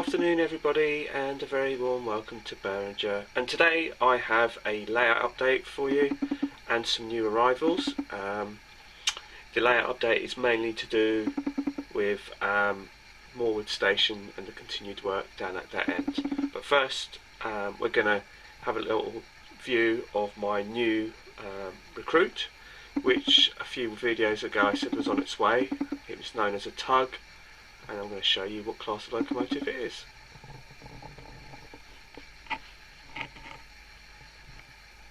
afternoon everybody, and a very warm welcome to Berringer. And today I have a layout update for you and some new arrivals. The layout update is mainly to do with Morwood station and the continued work down at that end. But first we're going to have a little view of my new recruit, which a few videos ago I said was on its way. It was known as a tug, and I'm going to show you what class of locomotive it is.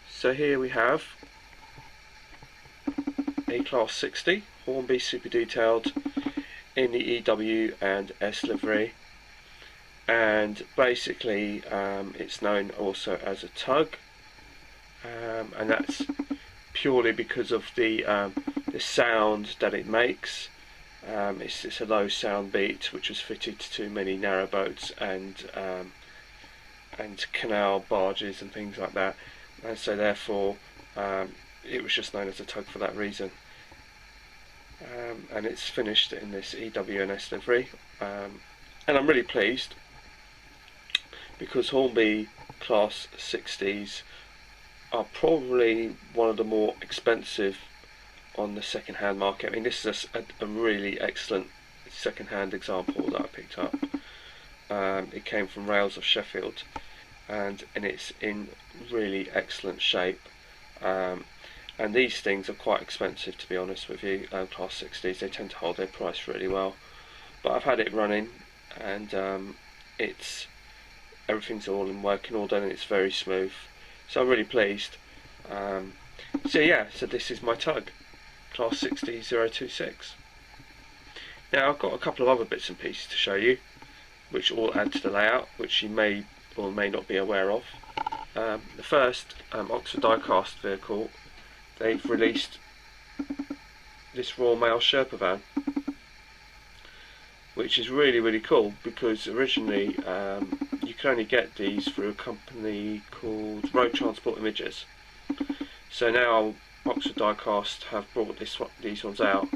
So here we have a Class 60 Hornby super detailed in the EW and S livery, and basically it's known also as a tug, and that's purely because of the sound that it makes. It's a low sound beat which was fitted to many narrowboats and canal barges and things like that, and so therefore it was just known as a tug for that reason. And it's finished in this EW and S livery, and I'm really pleased because Hornby Class 60s are probably one of the more expensive on the second-hand market. I mean, this is a really excellent second-hand example that I picked up. It came from Rails of Sheffield, and it's in really excellent shape. And these things are quite expensive, to be honest with you. Class 60s, they tend to hold their price really well. But I've had it running, and everything's all in working order, and it's very smooth. So I'm really pleased. So this is my tug, Class 60 026. Now I've got a couple of other bits and pieces to show you, which all add to the layout, which you may or may not be aware of. The first Oxford diecast vehicle, they've released this Royal Mail Sherpa van, which is really cool, because originally you could only get these through a company called Road Transport Images. So now Oxford Diecast have brought these ones out.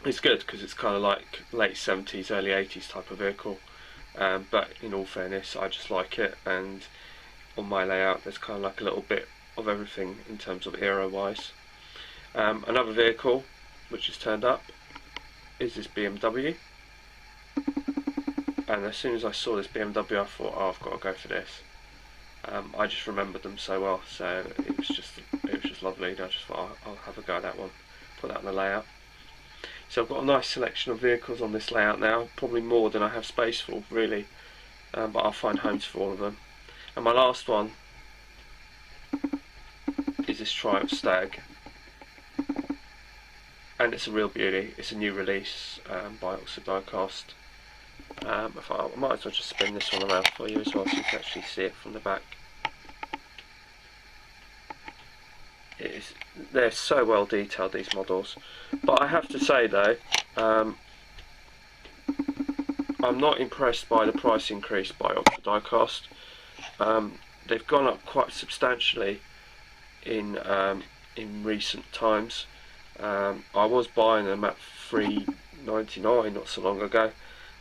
It's good because it's kind of like late 70s, early 80s type of vehicle, but in all fairness I just like it, and on my layout there's kind of like a little bit of everything in terms of era wise. Another vehicle which has turned up is this BMW, and as soon as I saw this BMW I thought, oh, I've got to go for this. I just remembered them so well, so it was just lovely. I just thought I'll have a go at that one, put that on the layout. So I've got a nice selection of vehicles on this layout now, probably more than I have space for really, but I'll find homes for all of them. And my last one is this Triumph Stag, and it's a real beauty. It's a new release by Oxford Diecast. I might as well just spin this one around for you as well, so you can actually see it from the back. They're so well detailed, these models, but I have to say though, I'm not impressed by the price increase by Oxford Diecast. They've gone up quite substantially in recent times. I was buying them at $3.99 not so long ago,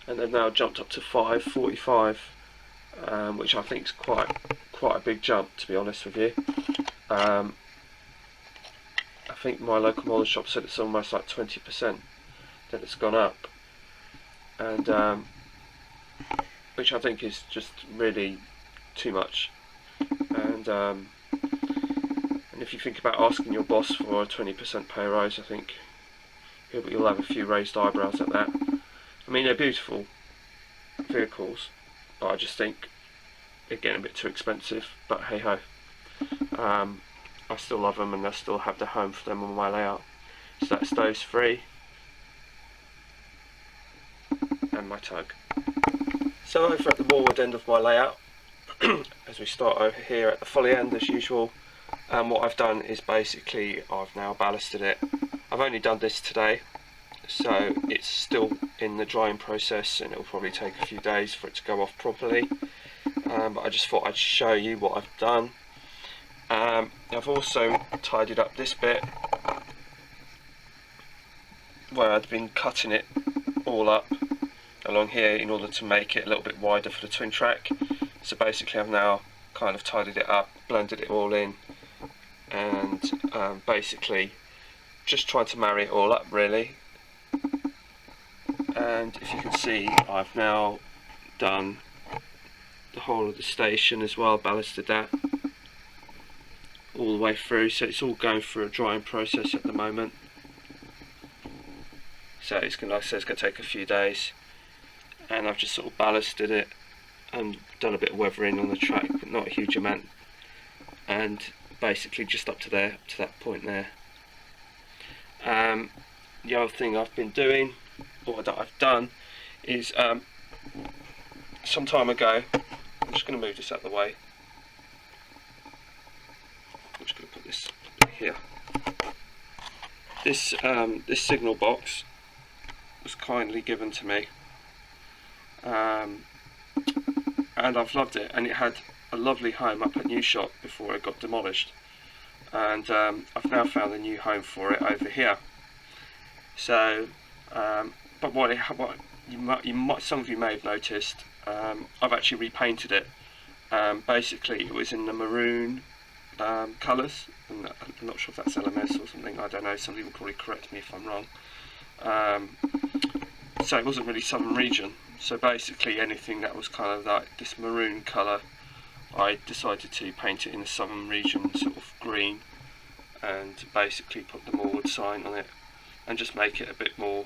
and they've now jumped up to $5.45, which I think is quite a big jump, to be honest with you. I think my local model shop said it's almost like 20% that it's gone up, and which I think is just really too much. And if you think about asking your boss for a 20% pay rise, I think you'll have a few raised eyebrows at that. I mean, they're beautiful vehicles, but I just think they're getting a bit too expensive, but hey ho. I still love them, and I still have the home for them on my layout. So that's those three, and my tug. So over at the Morwood end of my layout, as we start over here at the folly end as usual, what I've done is basically I've now ballasted it. I've only done this today, so it's still in the drying process, and it'll probably take a few days for it to go off properly, but I just thought I'd show you what I've done. I've also tidied up this bit where I'd been cutting it all up along here in order to make it a little bit wider for the twin track. So basically I've now kind of tidied it up, blended it all in, and basically just trying to marry it all up really. And if you can see, I've now done the whole of the station as well, ballasted that all the way through, so it's all going through a drying process at the moment. So it's going, like I said, it's going to take a few days, and I've just sort of ballasted it and done a bit of weathering on the track, but not a huge amount, and basically just up to there, up to that point there. The other thing I've been doing, or that I've done, is some time ago, I'm just going to move this out of the way. I'm just going to put this here. This signal box was kindly given to me, and I've loved it. And it had a lovely home up at New Shop before it got demolished, and I've now found a new home for it over here. So, but what you might, some of you may have noticed, I've actually repainted it. Basically, it was in the maroon colours, and I'm not sure if that's LMS or something, I don't know, somebody will probably correct me if I'm wrong. So it wasn't really Southern Region, so basically anything that was kind of like this maroon colour, I decided to paint it in the Southern Region sort of green, and basically put the Morwood sign on it, and just make it a bit more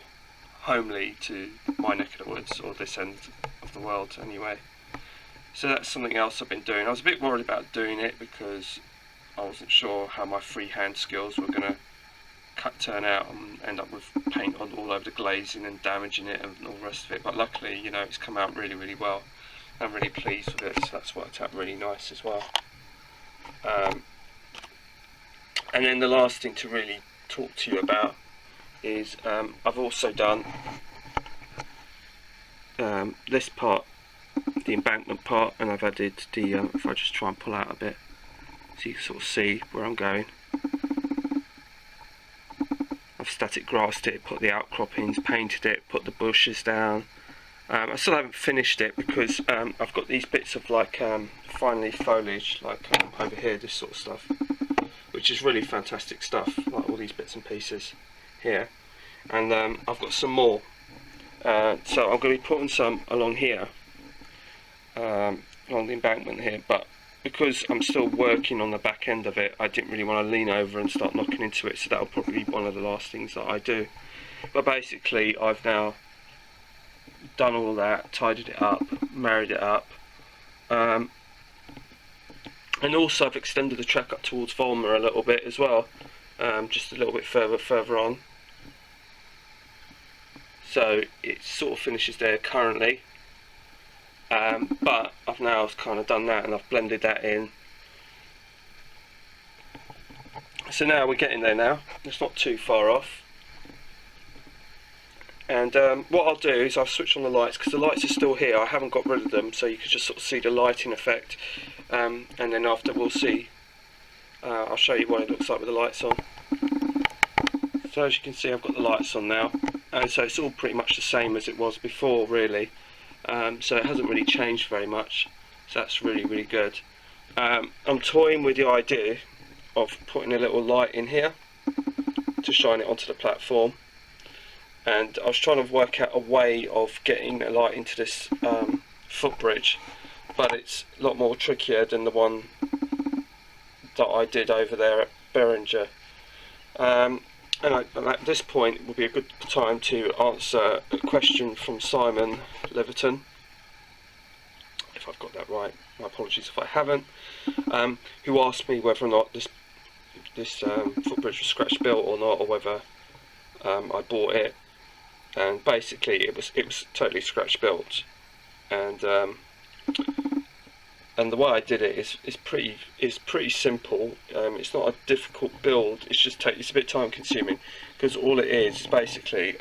homely to my neck of the woods, or this end of the world anyway. So that's something else I've been doing. I was a bit worried about doing it because I wasn't sure how my freehand skills were going to turn out and end up with paint on all over the glazing and damaging it and all the rest of it, but luckily, you know, it's come out really, really well. I'm really pleased with it, so that's worked out really nice as well. And then the last thing to really talk to you about is I've also done this part, the embankment part, and I've added the, if I just try and pull out a bit so you can sort of see where I'm going. I've static grassed it, put the outcroppings, painted it, put the bushes down. I still haven't finished it because I've got these bits of like fine leaf foliage, like over here, this sort of stuff, which is really fantastic stuff, like all these bits and pieces here. And I've got some more, so I'm going to be putting some along here, along the embankment here, but because I'm still working on the back end of it, I didn't really want to lean over and start knocking into it, so that'll probably be one of the last things that I do. But basically I've now done all that, tidied it up, married it up, and also I've extended the track up towards Volmer a little bit as well, just a little bit further on. So it sort of finishes there currently, but I've now kind of done that and I've blended that in. So now we're getting there now, it's not too far off. And what I'll do is I'll switch on the lights, because the lights are still here, I haven't got rid of them, so you can just sort of see the lighting effect, and then after we'll see, I'll show you what it looks like with the lights on. So as you can see, I've got the lights on now, and so it's all pretty much the same as it was before really, so it hasn't really changed very much, so that's really, really good. I'm toying with the idea of putting a little light in here to shine it onto the platform, and I was trying to work out a way of getting a light into this footbridge, but it's a lot more trickier than the one that I did over there at Berringer. And at this point it will be a good time to answer a question from Simon Leverton, if I've got that right, my apologies if I haven't, who asked me whether or not this footbridge was scratch built or not, or whether I bought it. And basically it was totally scratch built, and the way I did it is pretty simple. It's not a difficult build. It's a bit time consuming, because all it is basically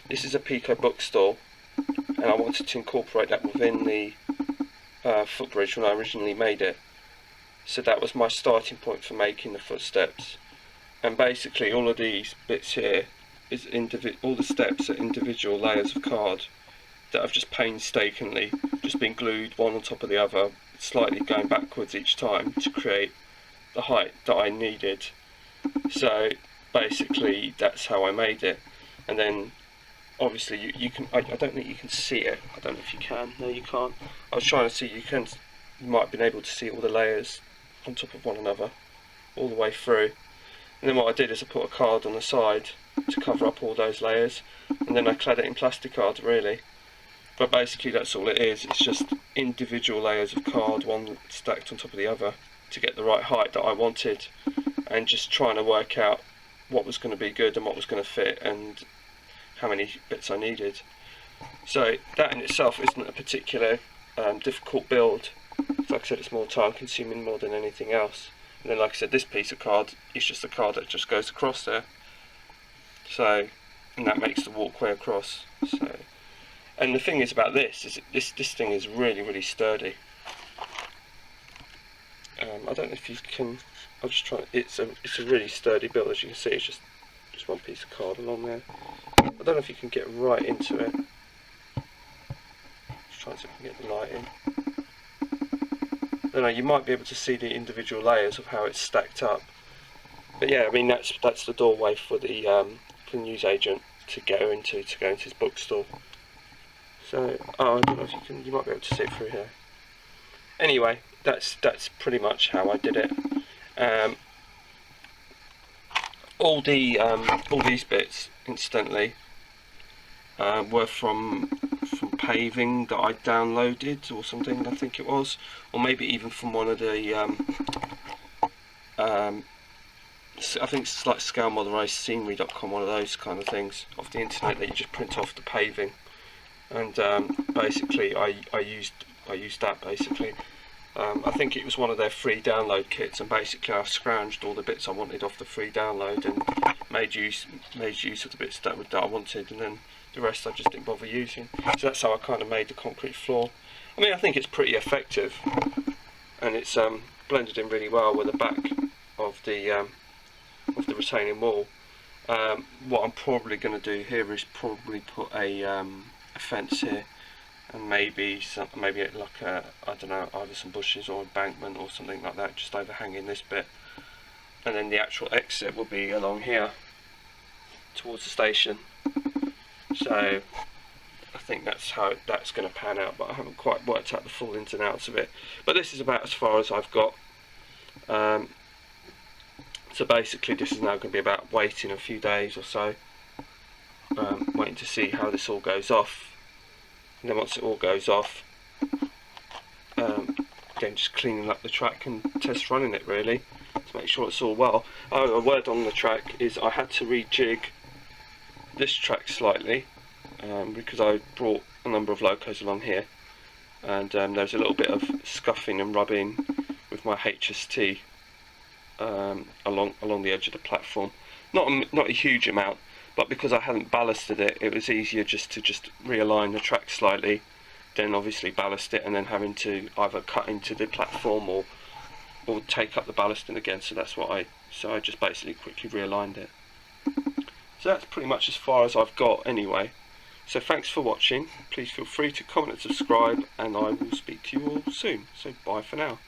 this is a Pico bookstall, and I wanted to incorporate that within the footbridge when I originally made it. So that was my starting point for making the footsteps, and basically all of these bits here is all the steps are individual layers of card that have just painstakingly just been glued one on top of the other, slightly going backwards each time to create the height that I needed. So basically that's how I made it. And then obviously you can, I don't think you can see it, I don't know if you can, no you can't. I was trying to see, you might have been able to see all the layers on top of one another all the way through. And then what I did is I put a card on the side to cover up all those layers, and then I clad it in plastic card really. But basically that's all it is, it's just individual layers of card, one stacked on top of the other, to get the right height that I wanted, and just trying to work out what was going to be good and what was going to fit and how many bits I needed. So that in itself isn't a particular difficult build. Like I said, it's more time consuming more than anything else. And then like I said, this piece of card is just a card that just goes across there. So, and that makes the walkway across. So, and the thing is about this is this thing is really, really sturdy. I don't know if you can. I'll just try. It's a really sturdy build, as you can see. It's just one piece of card along there. I don't know if you can get right into it. Just trying to see if I can get the light in. I don't know. You might be able to see the individual layers of how it's stacked up. But yeah, I mean that's the doorway for the newsagent to go into his bookstore. So I don't know if you can. You might be able to see it through here. Anyway, that's pretty much how I did it. All these bits, incidentally, were from paving that I downloaded or something, I think it was, or maybe even from one of the I think it's like scale-moderated-scenery.com, one of those kind of things off the internet that you just print off the paving, and basically I used that basically. I think it was one of their free download kits, and basically I scrounged all the bits I wanted off the free download and made use of the bits that I wanted, and then the rest I just didn't bother using. So that's how I kind of made the concrete floor. I mean, I think it's pretty effective, and it's blended in really well with the back of the retaining wall. What I'm probably going to do here is probably put a fence here, and maybe like I don't know, either some bushes or embankment or something like that, just overhanging this bit, and then the actual exit will be along here towards the station. So I think that's how that's going to pan out, but I haven't quite worked out the full ins and outs of it. But this is about as far as I've got. So basically this is now going to be about waiting a few days or so, waiting to see how this all goes off. And then once it all goes off, again just cleaning up the track and test running it really to make sure it's all well. Oh, a word on the track is I had to rejig this track slightly because I brought a number of locos along here, and there's a little bit of scuffing and rubbing with my HST along the edge of the platform. Not a huge amount, but because I hadn't ballasted it, it was easier just to realign the track slightly, then obviously ballast it, and then having to either cut into the platform or take up the ballasting again. So that's what I just basically quickly realigned it. So that's pretty much as far as I've got anyway. So thanks for watching. Please feel free to comment and subscribe, and I will speak to you all soon. So bye for now.